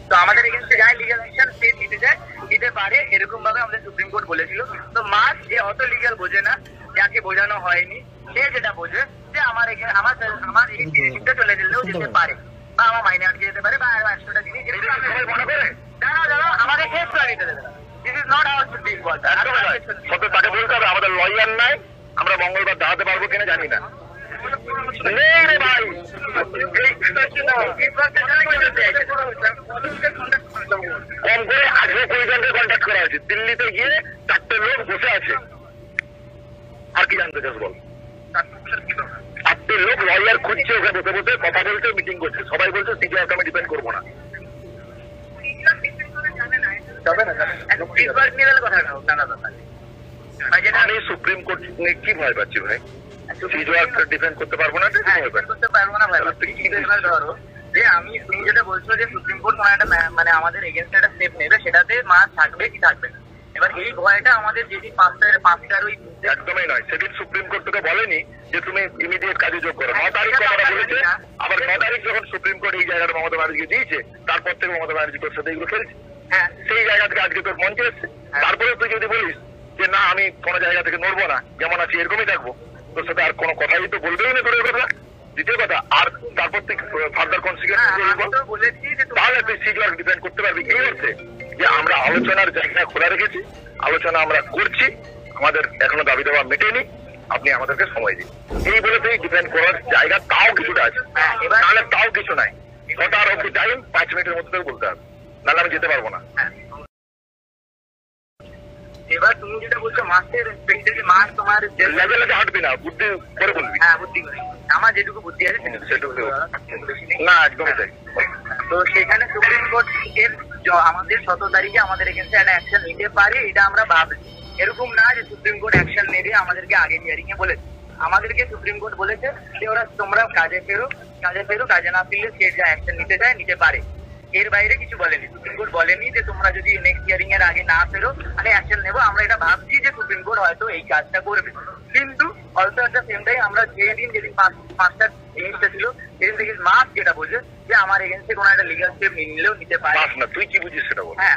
তো আমাদের এগেন্সটে যায় লিগ্যাল অ্যাকশন স্টেট নিতে পারে, এরকম ভাবে আমাদের সুপ্রিম কোর্ট বলেছিল। তো মাস যে অত লিগ্যাল বোঝে না, যাকে বোঝানো হয়নি সে যেটা বোঝে যে আমার চলে গেলেও যেতে পারে, বা আমার মাইনে আটকে যেতে পারে, বা 100টা জিনিস মনে করে দাঁড়া আমাকে কেস করে নিতে দেবে। This is not our supreme court. তাকে বলতে হবে আমাদের লয়ার নাই, আমরা মঙ্গলবার দাঁড়াতে পারবো কিনা জানি না। কম করে 18-20 জনকে কন্ট্যাক্ট করা হয়েছে। দিল্লিতে গিয়ে 4টে লোক বসে আছে। আর কি জানতে চাস বল? 4টে লোক লয়ার খুঁজছে, ওখানে বসে বসে কথা বলছে, মিটিং করছে। সবাই বলছে সিজিআইকে আমি ডিপেন্ড করবো না। আমি সুপ্রিম কোর্ট কি ভয় পাচ্ছি ভাই? ডিফেন্ড করতে পারবো না, করতে পারবো না ভাই। ধরো যে তুমি যেটা বলছো যে সুপ্রিম কোর্ট মানে আমাদের এগেনস্টে একটা স্টেপ নেবে, সেটাতে মাস থাকবে কি থাকবে না। এবার এই ভয়টা আমাদের যেদিন 5টার ওই একদমই নয়। সেদিন সুপ্রিম কোর্ট তোকে বলেনি যে তুমি ইমিডিয়েট কাজে যোগ করো। 9 তারিখ কথা বলেছে, আবার 9 তারিখ যখন সুপ্রিম কোর্ট এই জায়গাটা মমতা ব্যানার্জিকে দিয়েছে, তারপর থেকে মমতা ব্যানার্জি তোর সাথে এগুলো খেলছে। হ্যাঁ, সেই জায়গা থেকে আজকে তোর মঞ্চে এসছে। তারপরে তুই যদি বলিস যে না আমি কোনো জায়গা থেকে নড়বো না, যেমন আছি এরকমই থাকবো, তোর সাথে আর কোনো কথাই তো বলবেই না তোর কথা। দ্বিতীয় কথা, আর তারপর তুই ফার্দার কনসিকুয়েন্স বলেছি তাহলে তুই সিজিআর ডিপেন্ড করতে পারবি। এই অর্থে যে আমরা আলোচনার জায়গা খোলা রেখেছি, আলোচনা আমরা করছি, আমাদের এখনো দাবি দেওয়া মেটেনি, আপনি আমাদেরকে সময় দিন। এই বলে তুই ডিপেন্ড করার জায়গা তাও কিছুটা আছে, নাহলে তাও কিছু নাই। 6টার অব্দি টাইম, 5 মিনিটের মধ্যে তোকে বলতে হবে, নাহলে আমি যেতে পারবো না। এবার তুমি যেটা বলছো মাসের মাস তোমার লেভেলে হাঁটবি না, বুদ্ধি করে বলবি। হ্যাঁ, বুদ্ধি করে আমার যেটুকু বুদ্ধি আছে সেটুকু না, একদমই তাই। তো সেখানে সুপ্রিম কোর্ট আমাদের 17 তারিখে আমাদের এগেন্সটে একটা অ্যাকশন নিতে পারে, এটা আমরা ভাবছি। এরকম না যে সুপ্রিম কোর্ট অ্যাকশন নেবে আমাদেরকে আগে হিয়ারিং এ বলেছে। আমাদেরকে সুপ্রিম কোর্ট বলেছে যে তোমরা কাজে ফেরো, কাজে না ফিরলে স্টেট যা অ্যাকশন নিতে চায় নিতে পারে। এর বাইরে কিছু বলেনি। সুপ্রিম কোর্ট বলেনি যে তোমরা যদি নেক্সট হিয়ারিং এর আগে না ফেরো মানে অ্যাকশন নেবো। আমরা এটা ভাবছি যে সুপ্রিম কোর্ট হয়তো এই কাজটা করবে, কিন্তু অলসো একটা সেম টাইম আমরা যেদিন 5টা জিনিসটা ছিল সেদিন থেকে মাস যেটা বলছে যে আমার এগেন্সটে কোনো একটা লিগাল স্টেপ নিলেও নিতে পারে না। তুই কি বুঝিস সেটা বল। হ্যাঁ,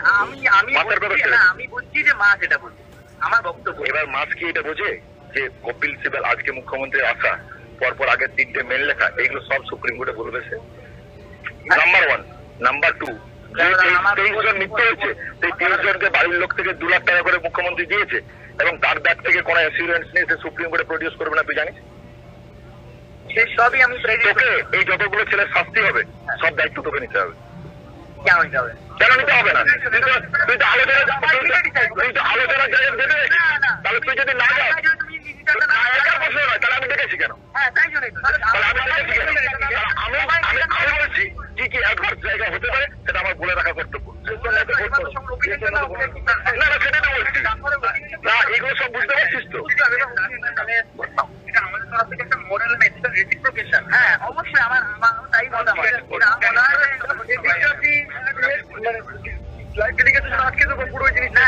আমি বুঝছি যে মাস এটা বলছে, আমার বক্তব্য। এবার মাস কি এটা বোঝে যে কপিল সিবাল আজকে মুখ্যমন্ত্রী আসা পরপর আগের 3টে মেল লেখা, এগুলো সব সুপ্রিম কোর্টে বলবে সে? নাম্বার 1। নাম্বার 2, 23 জন মৃত্যু হয়েছে, সেই 23 জনকে বাড়ির লোক থেকে 2 লাখ টাকা করে মুখ্যমন্ত্রী দিয়েছে, এবং তার ব্যাগ থেকে কোনো অ্যাসিউরেন্স নেই সে সুপ্রিম কোর্টে প্রডিউস করবে না। তুই জানিস? সে সবই আমি তোকে এই যতগুলো ছেলের শাস্তি হবে সব দায়িত্ব তোকে নিতে হবে। কেন নিতে হবে? কেন নিতে হবে না? তুই তো আলোচনার জায়গায় দেবে। তাহলে তুই যদি না যাস, তাহলে আমি দেখেছি কেন? আমি বলছি কি কি অ্যাডভান্স জায়গা হতে পারে সেটা আমার বলে রাখা কর্তব্য। না না, সেটা তো বলছি না, এগুলো সব বুঝতে পারছিস তো? হ্যাঁ, অবশ্যই আমার তাই মতামত। আজকে তো পুরো জিনিস না,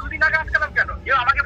দুদিন আগে আটকালাম কেন? আমাকে